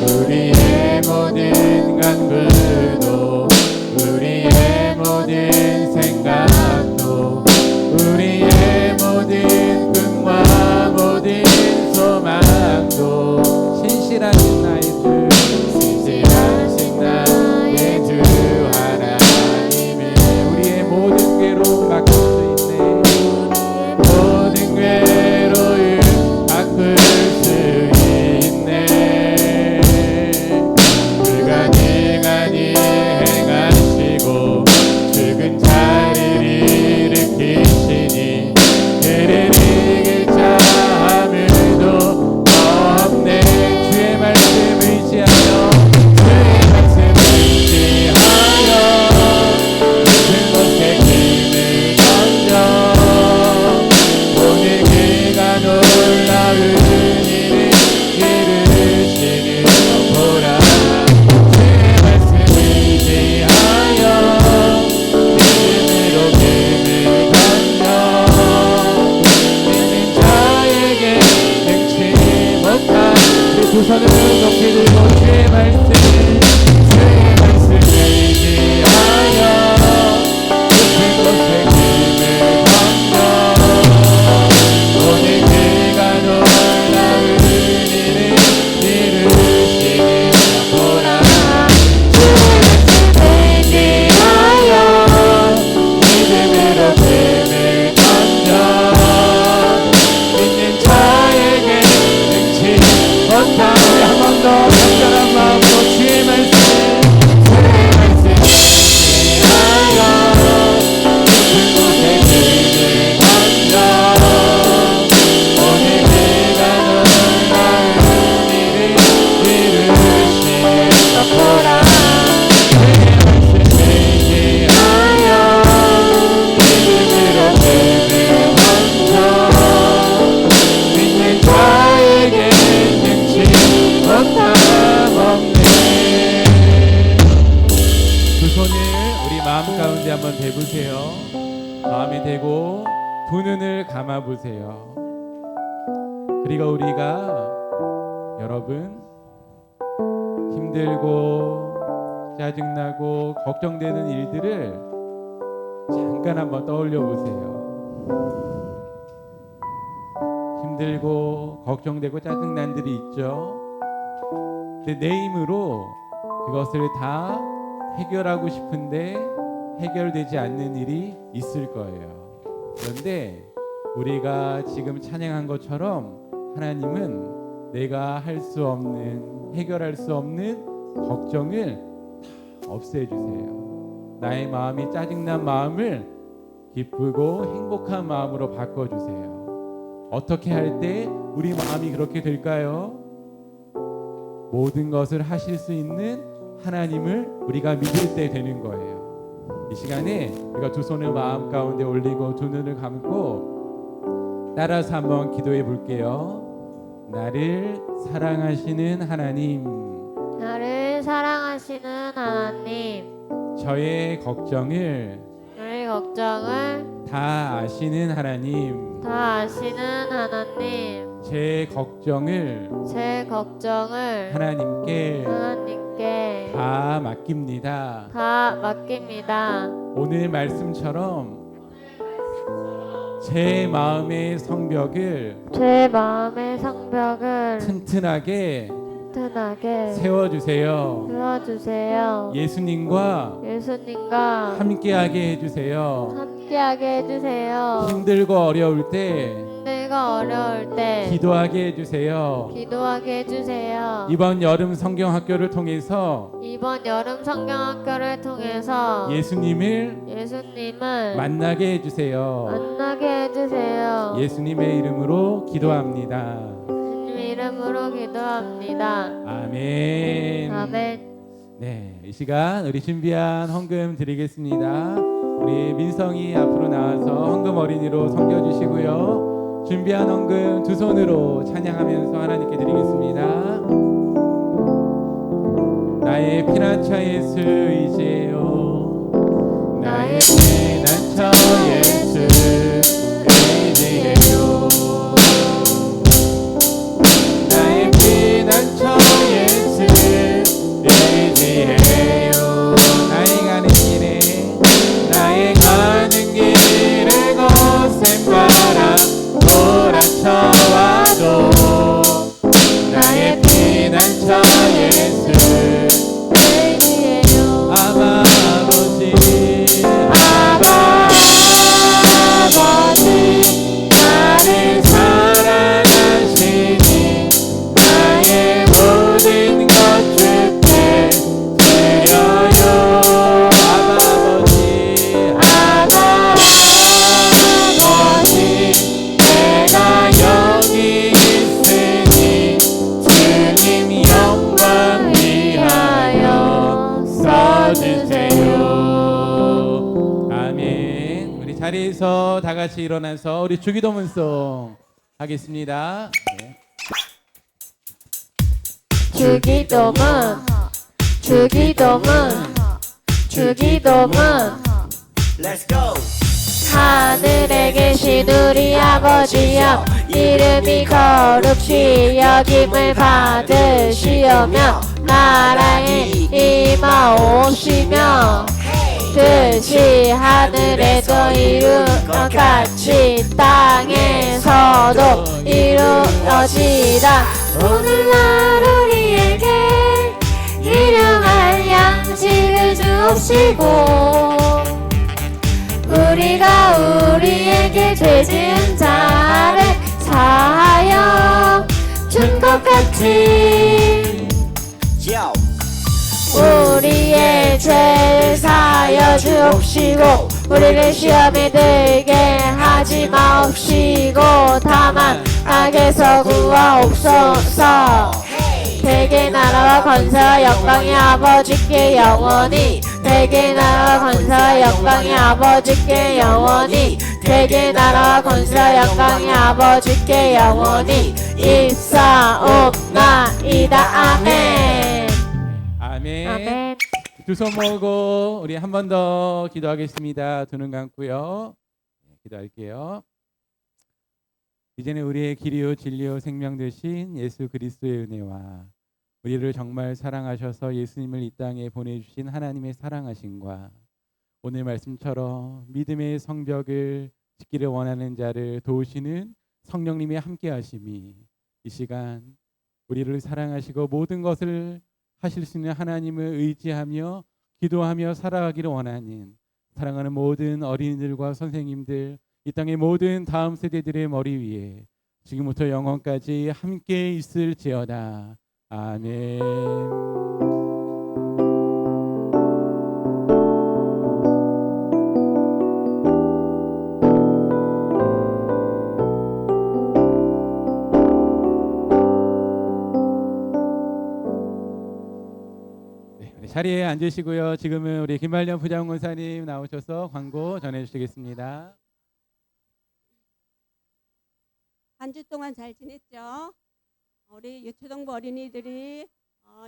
우리의 모든 간구도 우리의 모든 생각도 우리의 모든 꿈과 모든 소망도 신실하신 나의 주, 신실하신 나의 주 하나님은 우리의 모든 괴로움 바꿀 수 있네. 모든 괴로움 바꿀 수 있네. 불가능한 일 행하시고 죽은 자를 일으키시니 그를 이길 자 아무도 없네. 주의 말씀 의지하여, 주의 말씀 의지하여 모든 것에 힘을 던져 오늘 그가 놀라운 일을 이루시는 것 보라. 주의 말씀 의지하여 믿음으로 금을 던져 믿는 자에게 능치 못한, 우리 두 손을 높이 들고 주의 말씀 의지하여 높은 곳에 금을 던져 오늘 그가 놀라운 일을 이루시는 것 보라. 주의 말씀 의지하여 믿음으로 금을 던져 믿는 자에게 능치 못한, 우리 한 번 더 간절한 마음으로 주의 말씀 의지하여 높은 곳에 금을 던져 오늘 그가 놀라운 일을 이루시는 것 보라. 주의 말씀 의지하여 믿음으로 금을 던져 믿는 자에게 능치 못함 없네. 두 손을 우리 마음 가운데 한번 대보세요. 마음이 대고 두 눈을 감아보세요. 그리고 우리가 여러분 힘들고 짜증나고 걱정되는 일들을 잠깐 한번 떠올려 보세요. 힘들고 걱정되고 짜증난 일이 있죠. 근데 내 힘으로 그것을 다 해결하고 싶은데 해결되지 않는 일이 있을 거예요. 그런데 우리가 지금 찬양한 것처럼 하나님은 내가 할 수 없는, 해결할 수 없는 걱정을 다 없애주세요. 나의 마음이 짜증난 마음을 기쁘고 행복한 마음으로 바꿔주세요. 어떻게 할 때 우리 마음이 그렇게 될까요? 모든 것을 하실 수 있는 하나님을 우리가 믿을 때 되는 거예요. 이 시간에 우리가 두 손을 마음 가운데 올리고 두 눈을 감고 따라서 한번 기도해 볼게요. 나를 사랑하시는 하나님, 나를 사랑하시는 하나님, 저의 걱정을 저의 걱정을 다 아시는 하나님, 다 아시는 하나님, 제 걱정을 제 걱정을 하나님께 하나님께 다 맡깁니다. 다 맡깁니다. 오늘 말씀처럼 제 마음의 성벽을 제 마음의 성벽을 튼튼하게 튼튼하게 세워주세요. 세워주세요. 예수님과 예수님과 함께하게 해주세요. 함께하게 해주세요. 힘들고 어려울 때 힘들고 어려울 때 기도하게 해주세요. 기도하게 해주세요. 이번 여름 성경학교를 통해서 이번 여름 성경학교를 통해서 예수님을 만나게 해주세요. 해주세요. 예수님의 이름으로 기도합니다. 예수님 이름으로 기도합니다. 아멘. 아멘. 네, 이 시간 우리 준비한 헌금 드리겠습니다. 우리 민성이 앞으로 나와서 헌금 어린이로 섬겨주시고요. 준비한 헌금 두 손으로 찬양하면서 하나님께 드리겠습니다. 나의 피난처 예수 이제요, 나의 피난처 예수 이제요, 나의 피난처 예수 이제요. 나의 가는 길에, 나의 가는 길에 거센 바람 몰아쳐와도 나의 피난처 예수 예수예요. 아마 아버지, 아버지 나를 사랑하시니 나의 모든 것 주께 드려요. 아버지, 내가 여기 있으니 주님 영광 위하여 써주세요. 아멘. 우리 자리에서 다 같이 일어나서 우리 주기도문송 하겠습니다. 네. 주기도문 주기도문 주기도문 Let's go. 하늘에 계신 우리 아버지여, 이름이 거룩히 여김을 받으시오며 나라에 임하오시며 뜻이 하늘에서 이룬 것 같이 땅에서도 이루어지라. 오늘날 우리에게 일용할 양식을 주옵시고 우리가 우리에게 죄 지은 자를 사하여 준 것 같이 Yo. 우리의 죄를 사하여 주옵시고 우리를 시험에 들게 하지 마옵시고 다만 악에서 구하옵소서. 대개 나라와 권세와 영광이 아버지께 영원히, 대개 나라와 권세와 영광이 아버지께 영원히, 대개 나라와 권세와 영광이 아버지께 영원히 있사옵나이다. 아멘. 아멘. 아멘. 두 손 모으고 우리 한 번 더 기도하겠습니다. 두 눈 감고요. 기도할게요. 이제는 우리의 길이요 진리요 생명 되신 예수 그리스도의 은혜와 우리를 정말 사랑하셔서 예수님을 이 땅에 보내주신 하나님의 사랑하심과 오늘 말씀처럼 믿음의 성벽을 짓기를 원하는 자를 도우시는 성령님의 함께하심이 이 시간 우리를 사랑하시고 모든 것을 하실 수 있는 하나님을 의지하며 기도하며 살아가기를 원하는 사랑하는 모든 어린이들과 선생님들, 이 땅의 모든 다음 세대들의 머리 위에 지금부터 영원까지 함께 있을지어다. 아멘. 자리에 앉으시고요. 지금은 우리 김말년 부장원사님 나오셔서 광고 전해주시겠습니다. 한 주 동안 잘 지냈죠? 우리 유초동부 어린이들이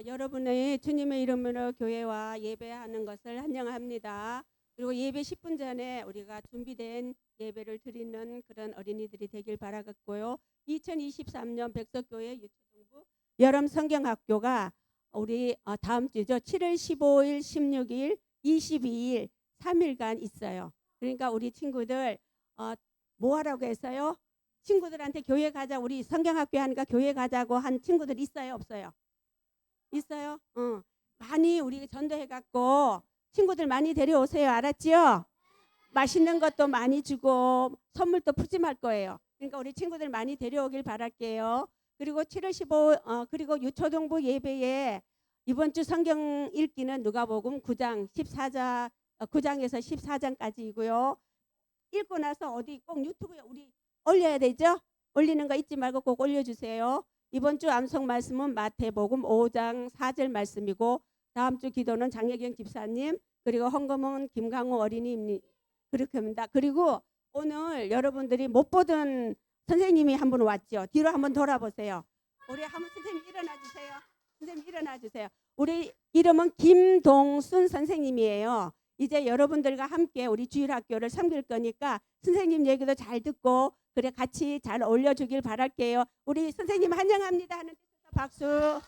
여러분의 주님의 이름으로 교회와 예배하는 것을 환영합니다. 그리고 예배 10분 전에 우리가 준비된 예배를 드리는 그런 어린이들이 되길 바라겠고요. 2023년 백석교회 유초동부 여름 성경학교가 우리 다음 주죠. 7월 15일, 16일, 22일 3일간 있어요. 그러니까 우리 친구들 뭐 하라고 했어요? 친구들한테 교회 가자. 우리 성경학교 하니까 교회 가자고 한 친구들 있어요? 없어요? 있어요? 많이 우리 전도해갖고 친구들 많이 데려오세요. 알았지요? 맛있는 것도 많이 주고 선물도 푸짐할 거예요. 그러니까 우리 친구들 많이 데려오길 바랄게요. 그리고 7월 15 그리고 유초동부 예배에 이번 주 성경 읽기는 누가복음 9장 14장 9장에서 14장까지이고요. 읽고 나서 어디 꼭 유튜브에 우리 올려야 되죠? 올리는 거 잊지 말고 꼭 올려주세요. 이번 주 암송 말씀은 마태복음 5장 4절 말씀이고 다음 주 기도는 장혜경 집사님 그리고 헌금은 김강호 어린이입니다. 그렇게 합니다. 그리고 오늘 여러분들이 못 보던 선생님이 한 분 왔죠. 뒤로 한번 돌아보세요. 우리 한번 선생님 일어나 주세요. 선생님 일어나 주세요. 우리 이름은 김동순 선생님이에요. 이제 여러분들과 함께 우리 주일학교를 섬길 거니까 선생님 얘기도 잘 듣고 그래 같이 잘 올려주길 바랄게요. 우리 선생님 환영합니다 하는 뜻에서 박수.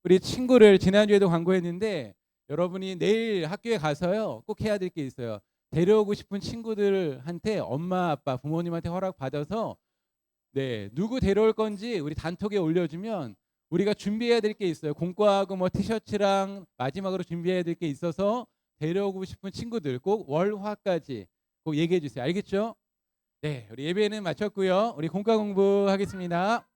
우리 친구를 지난주에도 광고했는데 여러분이 내일 학교에 가서요 꼭 해야 될 게 있어요. 데려오고 싶은 친구들한테 엄마 아빠 부모님한테 허락 받아서 누구 데려올 건지 우리 단톡에 올려주면 우리가 준비해야 될 게 있어요. 공과하고 뭐 티셔츠랑 마지막으로 준비해야 될 게 있어서 데려오고 싶은 친구들 꼭 월화까지 꼭 얘기해 주세요. 알겠죠? 네, 우리 예배는 마쳤고요. 우리 공과 공부하겠습니다.